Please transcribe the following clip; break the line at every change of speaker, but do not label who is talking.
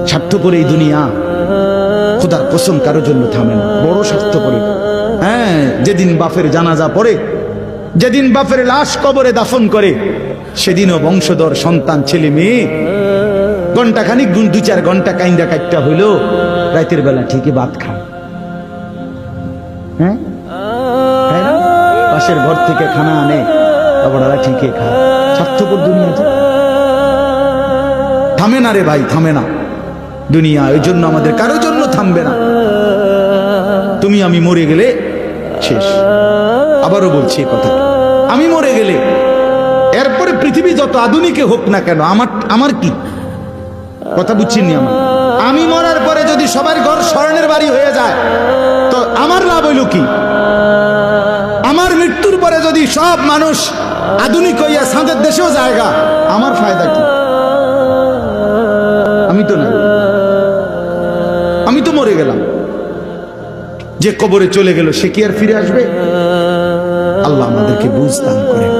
স্বার্থপর এই দুনিয়া, খোদার কসম কারোর জন্য থামে না, বড় স্বার্থপর। হ্যাঁ, যেদিন বাপের জানাজা পড়ে, যেদিন বাপের লাশ কবরে দাফন করে, সেদিনও বংশধর সন্তান ছেলে মেয়ে ঘন্টা খানিক 2-4 ঘন্টা কাইন্দা কাটটা হইল, রাতের বেলা ঠিকই ভাত খায়। হ্যাঁ, পাশের ঘর থেকে খানা আনে, ওরা ঠিকই খায়। স্বার্থপর দুনিয়া থামে না রে ভাই, থামে না দুনিয়া। ওই জন্য আমাদের কারোর জন্য থামবে না। তুমি আমি মরে গেলে শেষ। আবারও বলছি কথা, আমি মরে গেলে এরপরে পৃথিবী যত আধুনিকে হোক না কেন, আমার কি কথা বুঝছিনি? আমি মরার পরে যদি সবার ঘর স্বর্ণের বাড়ি হয়ে যায় তো আমার লাভ হইল কি? আমার মৃত্যুর পরে যদি সব মানুষ আধুনিক হইয়া সাঁদের দেশেও জায়গা, আমার ফায়দা কি? আমি তো না, আমি তো মরে গেলাম। যে কবরে চলে গেল সে কি আর ফিরে আসবে? আল্লাহ আমাদেরকে বুঝ দান করেন।